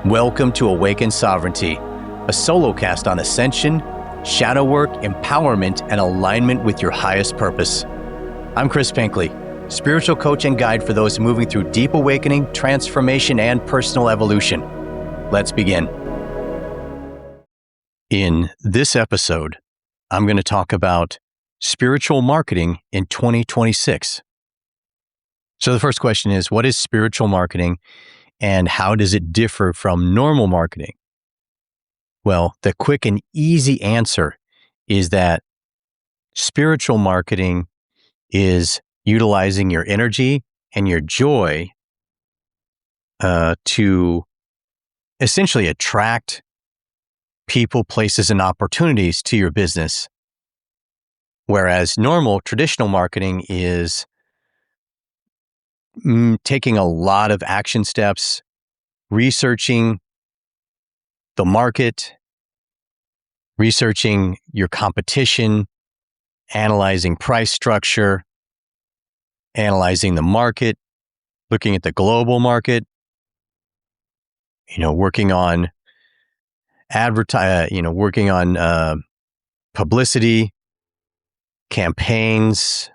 Welcome to Awaken Sovereignty, a solo cast on ascension, shadow work, empowerment, and alignment with your highest purpose. I'm Chris Pinckley, spiritual coach and guide for those moving through deep awakening, transformation, and personal evolution. Let's begin. In this episode, I'm going to talk about spiritual marketing in 2026. So the first question is, what is spiritual marketing and how does it differ from normal marketing? Well, the quick and easy answer is that spiritual marketing is utilizing your energy and your joy to essentially attract people, places, and opportunities to your business. Whereas normal, traditional marketing is taking a lot of action steps, researching the market, researching your competition, analyzing price structure, analyzing the market, looking at the global market, working on publicity, campaigns,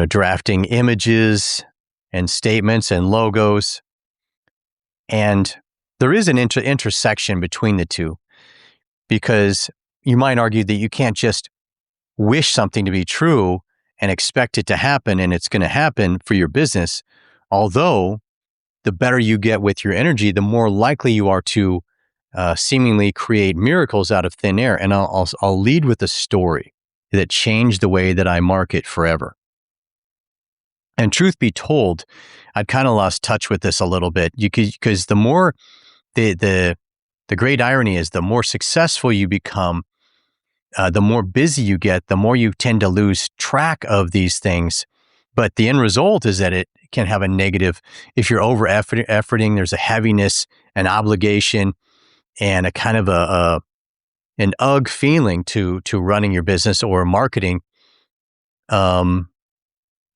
drafting images and statements and logos. And there is an intersection between the two, because you might argue that you can't just wish something to be true and expect it to happen, and it's going to happen for your business. Although the better you get with your energy, the more likely you are to seemingly create miracles out of thin air. And I'll lead with a story that changed the way that I market forever. And truth be told, I'd kind of lost touch with this a little bit because the more the great irony is, the more successful you become, the more busy you get, the more you tend to lose track of these things. But the end result is that it can have a negative. If you're over efforting, there's a heaviness, an obligation, and a kind of an ugh feeling to running your business or marketing.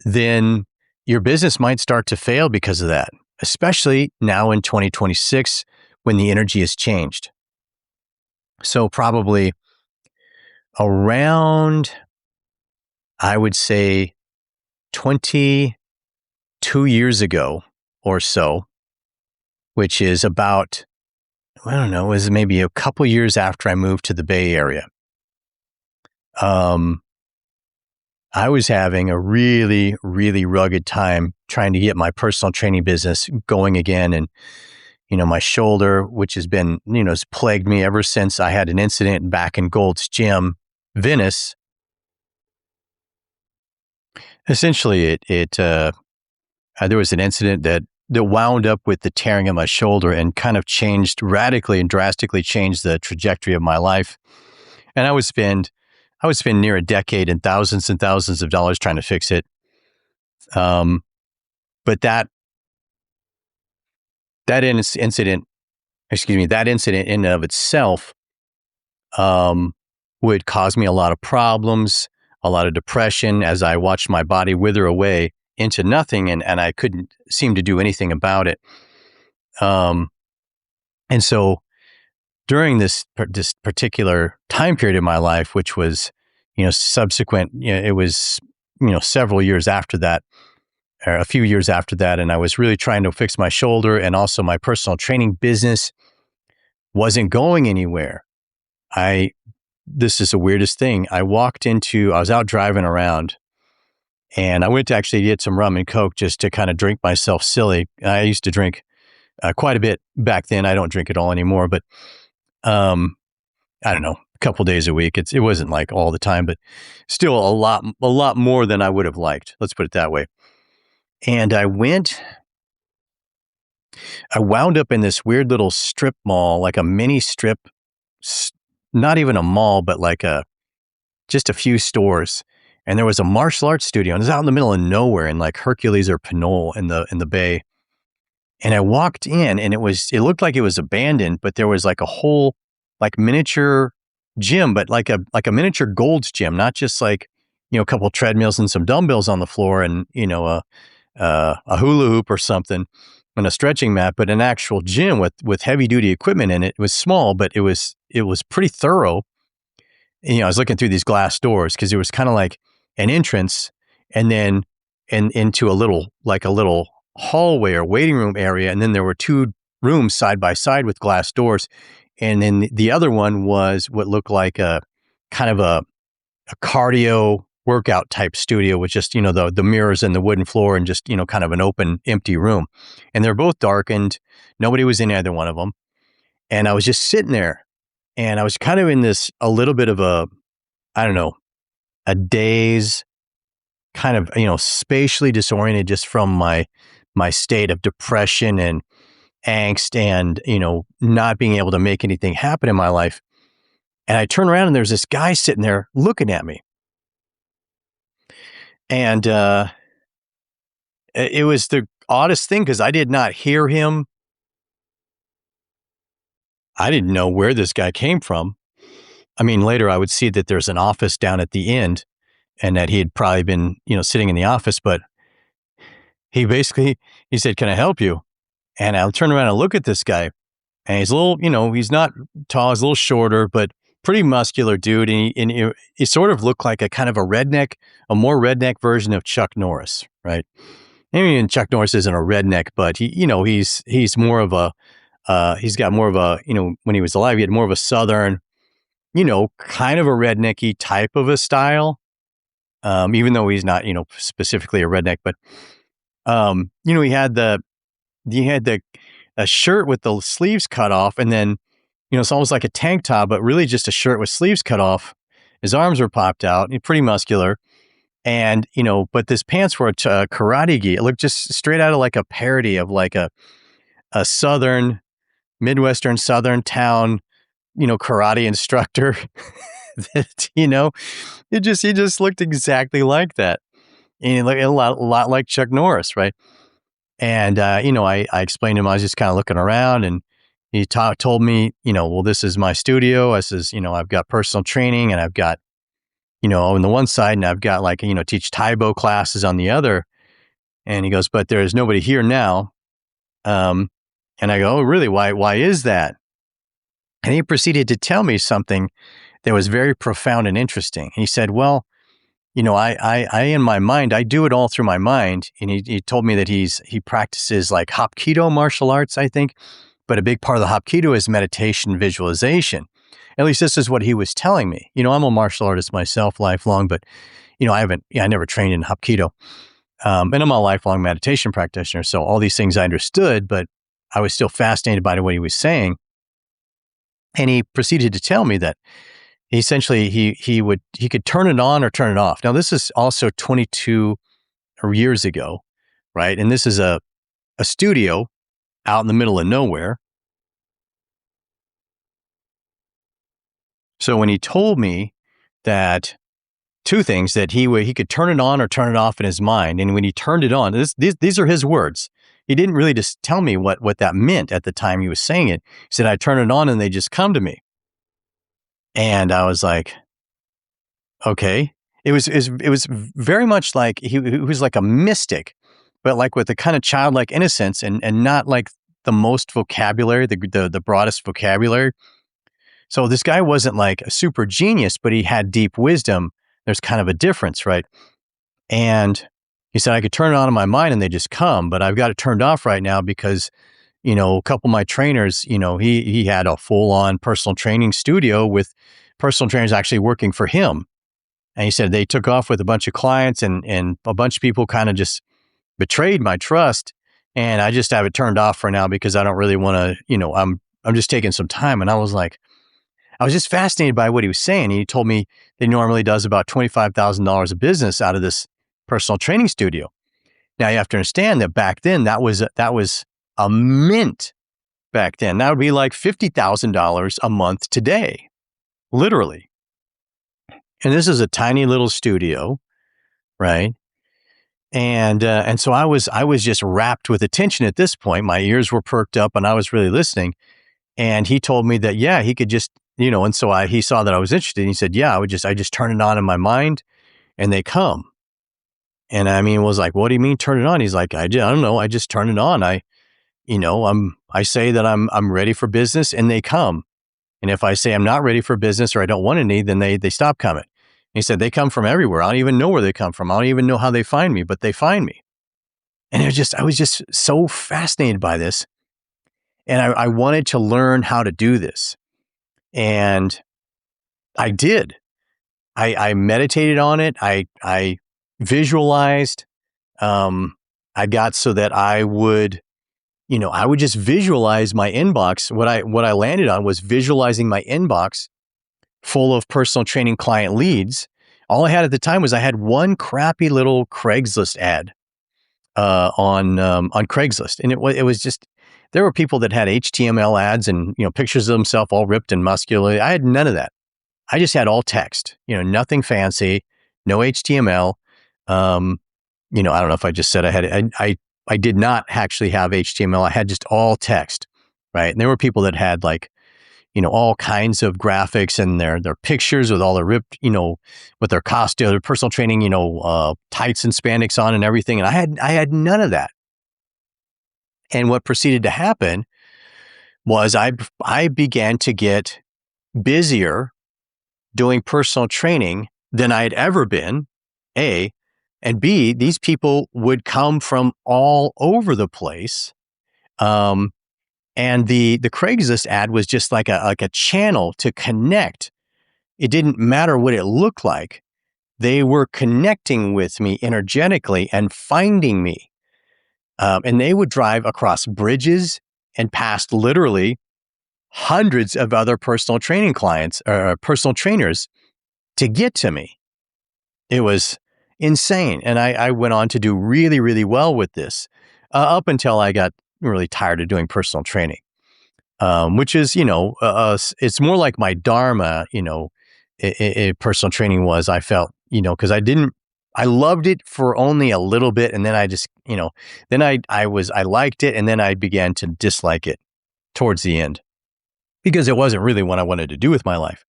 Then your business might start to fail because of that, especially now in 2026 when the energy has changed. So probably around, I would say 22 years ago or so, which is about, was maybe a couple years after I moved to the Bay Area. I was having a really, really rugged time trying to get my personal training business going again. And, my shoulder, which has been, has plagued me ever since I had an incident back in Gold's Gym, Venice. Essentially, there was an incident that wound up with the tearing of my shoulder and kind of radically and drastically changed the trajectory of my life. And I would spend near a decade and thousands of dollars trying to fix it. But that incident in and of itself would cause me a lot of problems, a lot of depression as I watched my body wither away into nothing, and I couldn't seem to do anything about it. And so during this particular time period in my life, which was, subsequent, it was, several years after that, or a few years after that, and I was really trying to fix my shoulder, and also my personal training business wasn't going anywhere. This is the weirdest thing. I was out driving around, and I went to actually get some rum and Coke just to kind of drink myself silly. I used to drink quite a bit back then. I don't drink at all anymore, but I don't know, a couple days a week. It wasn't like all the time, but still a lot more than I would have liked. Let's put it that way. And I wound up in this weird little strip mall, like a mini strip, not even a mall, but like just a few stores. And there was a martial arts studio, and it was out in the middle of nowhere in like Hercules or Pinole in the Bay. And I walked in, and it looked like it was abandoned, but there was like a whole like miniature gym, but like a miniature Gold's Gym, not just like, a couple treadmills and some dumbbells on the floor and, a hula hoop or something. on a stretching mat, but an actual gym with heavy duty equipment in it. It was small, but it was pretty thorough. And, I was looking through these glass doors because it was kind of like an entrance and then into a little hallway or waiting room area. And then there were two rooms side by side with glass doors. And then the other one was what looked like a kind of a cardio workout type studio with just, the mirrors and the wooden floor and just, kind of an open, empty room. And they're both darkened. Nobody was in either one of them. And I was just sitting there and I was kind of in this, a little bit of a, I don't know, a daze, kind of, spatially disoriented just from my state of depression and angst and, not being able to make anything happen in my life. And I turn around and there's this guy sitting there looking at me. And it was the oddest thing because I did not hear him. I didn't know where this guy came from. I mean, later I would see that there's an office down at the end and that he had probably been, sitting in the office, but he said, "Can I help you?" And I'll turn around and look at this guy and he's a little, he's not tall, he's a little shorter, but pretty muscular dude. And he sort of looked like a kind of a more redneck version of Chuck Norris, right? I mean, Chuck Norris isn't a redneck, but he's more of a, he's got more of a, when he was alive, he had more of a Southern, kind of a rednecky type of a style. Even though he's not, specifically a redneck, but, he had a shirt with the sleeves cut off and then, it's almost like a tank top, but really just a shirt with sleeves cut off. His arms were popped out, pretty muscular. And, but his pants were a karate gi. It looked just straight out of like a parody of like a Midwestern Southern town, karate instructor that, he just looked exactly like that. And he looked a lot like Chuck Norris. Right. And, I explained to him, I was just kind of looking around and he told me, well, this is my studio. I says, I've got personal training and I've got, on the one side and I've got like, teach Taibo classes on the other. And he goes, but there's nobody here now. And I go, oh, really? Why is that? And he proceeded to tell me something that was very profound and interesting. He said, well, I in my mind, I do it all through my mind. And he told me that he practices like Hapkido martial arts, I think. But a big part of the Hapkido is meditation, visualization. At least this is what he was telling me. I'm a martial artist myself, lifelong, but, I never trained in Hapkido. And I'm a lifelong meditation practitioner. So all these things I understood, but I was still fascinated by what he was saying. And he proceeded to tell me that essentially he could turn it on or turn it off. Now, this is also 22 years ago, right? And this is a studio out in the middle of nowhere. So when he told me that two things, that he could turn it on or turn it off in his mind, and when he turned it on, these are his words. He didn't really just tell me what that meant at the time he was saying it. He said, I turn it on and they just come to me. And I was like, okay. It was very much like he was like a mystic, but like with a kind of childlike innocence and not like the most vocabulary, the broadest vocabulary. So this guy wasn't like a super genius, but he had deep wisdom. There's kind of a difference, right? And he said, I could turn it on in my mind and they just come, but I've got it turned off right now because, a couple of my trainers, he had a full on personal training studio with personal trainers actually working for him. And he said they took off with a bunch of clients and a bunch of people kind of just betrayed my trust. And I just have it turned off for now because I don't really want to, I'm just taking some time. And I was just fascinated by what he was saying. He told me that he normally does about $25,000 of business out of this personal training studio. Now you have to understand that back then that was a mint back then. That would be like $50,000 a month today, literally. And this is a tiny little studio, right? And so I was just wrapped with attention at this point. My ears were perked up and I was really listening. And he told me that, yeah, he could just, and so he saw that I was interested. And he said, yeah, I just turn it on in my mind and they come. And I mean, was like, what do you mean turn it on? He's like, I don't know. I just turn it on. I say that I'm ready for business and they come. And if I say I'm not ready for business or I don't want any, then they stop coming. And he said, they come from everywhere. I don't even know where they come from. I don't even know how they find me, but they find me. And I was just so fascinated by this. And I wanted to learn how to do this. And I did. I meditated on it. I visualized. I got so that I would just visualize my inbox. What I landed on was visualizing my inbox full of personal training client leads. All I had at the time was I had one crappy little Craigslist ad on Craigslist, and it was just, there were people that had HTML ads and pictures of themselves all ripped and muscular. I had none of that. I just had all text, nothing fancy, no HTML. I don't know if I just said I had, I did not actually have HTML. I had just all text, right? And there were people that had all kinds of graphics and their pictures with all the ripped, with their costume, their personal training, tights and spandex on and everything. And I had none of that. And what proceeded to happen was I began to get busier doing personal training than I'd ever been, A, and B, these people would come from all over the place. And the Craigslist ad was just like a channel to connect. It didn't matter what it looked like. They were connecting with me energetically and finding me. And they would drive across bridges and past literally hundreds of other personal training clients or personal trainers to get to me. It was insane. And I went on to do really, really well with this up until I got really tired of doing personal training, which is, it's more like my dharma, personal training was. I felt, because I loved it for only a little bit. And then I just, then I liked it. And then I began to dislike it towards the end because it wasn't really what I wanted to do with my life.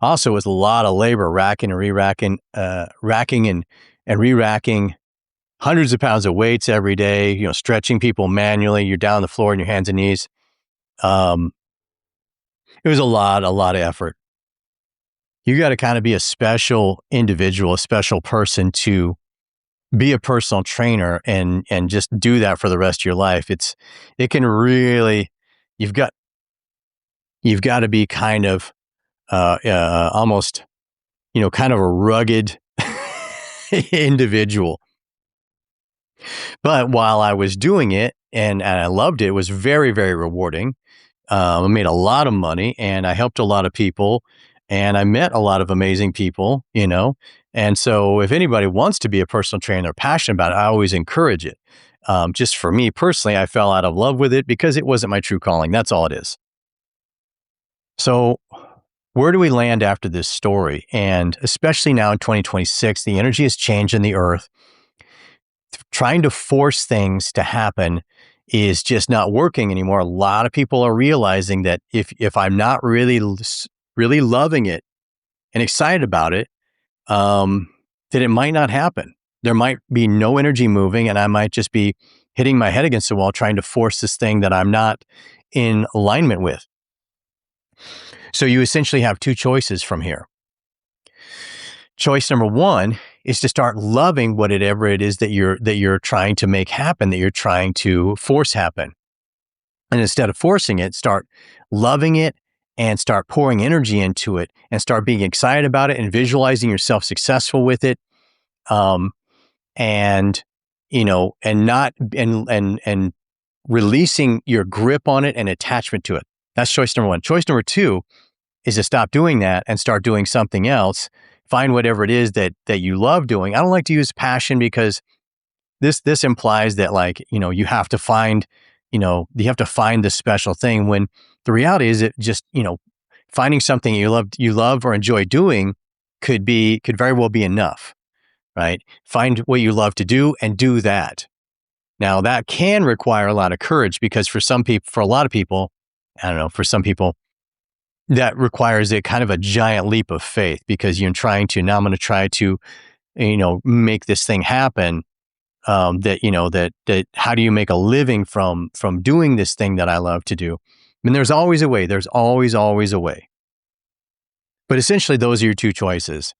Also, it was a lot of labor, racking and re-racking, racking and re-racking hundreds of pounds of weights every day, stretching people manually. You're down on the floor on your hands and knees. It was a lot of effort. You got to kind of be a special individual, a special person to be a personal trainer and just do that for the rest of your life. It can really, you've got to be kind of almost, kind of a rugged individual. But while I was doing it and I loved it, it was very, very rewarding. I made a lot of money and I helped a lot of people and I met a lot of amazing people, And so if anybody wants to be a personal trainer, they're passionate about it, I always encourage it. Just for me personally, I fell out of love with it because it wasn't my true calling. That's all it is. So where do we land after this story? And especially now in 2026, the energy has changed in the earth. Trying to force things to happen is just not working anymore. A lot of people are realizing that if I'm not really loving it and excited about it, then it might not happen. There might be no energy moving and I might just be hitting my head against the wall trying to force this thing that I'm not in alignment with. So you essentially have two choices from here. Choice number one is to start loving whatever it is that you're trying to make happen, that you're trying to force happen. And instead of forcing it, start loving it and start pouring energy into it and start being excited about it and visualizing yourself successful with it. And releasing your grip on it and attachment to it. That's choice number one. Choice number two is to stop doing that and start doing something else. Find whatever it is that you love doing. I don't like to use passion because this implies that you have to find, the special thing when the reality is it just, finding something you love or enjoy doing could very well be enough, right? Find what you love to do and do that. Now that can require a lot of courage because for a lot of people, I don't know, for some people, that requires a kind of a giant leap of faith because I'm going to try to, make this thing happen. that how do you make a living from doing this thing that I love to do? I mean, there's always a way. There's always a way. But essentially, those are your two choices.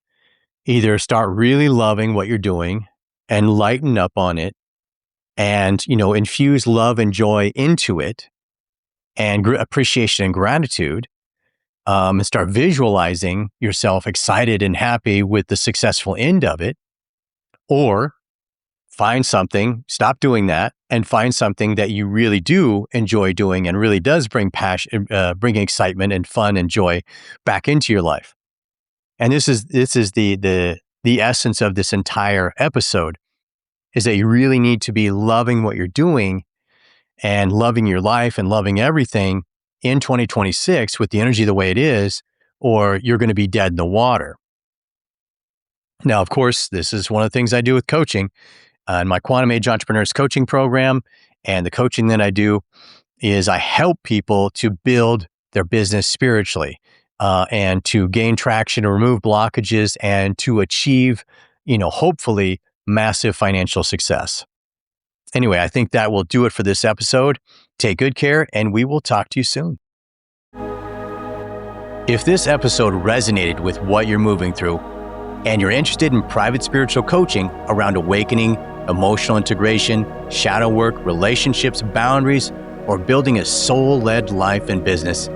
Either start really loving what you're doing and lighten up on it and, infuse love and joy into it and appreciation and gratitude, and start visualizing yourself excited and happy with the successful end of it. Or find something, stop doing that, and find something that you really do enjoy doing and really does bring passion, bring excitement and fun and joy back into your life. And this is the essence of this entire episode, is that you really need to be loving what you're doing and loving your life and loving everything in 2026 with the energy the way it is, or you're going to be dead in the water. Now, of course, this is one of the things I do with coaching. In my Quantum Age Entrepreneurs coaching program, and the coaching that I do is I help people to build their business spiritually, and to gain traction, to remove blockages, and to achieve, hopefully massive financial success. Anyway, I think that will do it for this episode. Take good care, and we will talk to you soon. If this episode resonated with what you're moving through, and you're interested in private spiritual coaching around awakening, emotional integration, shadow work, relationships, boundaries, or building a soul-led life and business,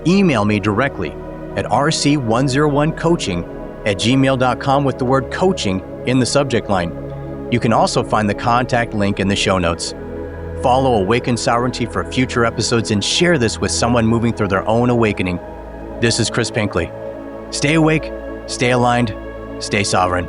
email me directly at rc101coaching@gmail.com with the word coaching in the subject line. You can also find the contact link in the show notes. Follow Awaken Sovereignty for future episodes and share this with someone moving through their own awakening. This is Chris Pinckley. Stay awake, stay aligned, stay sovereign.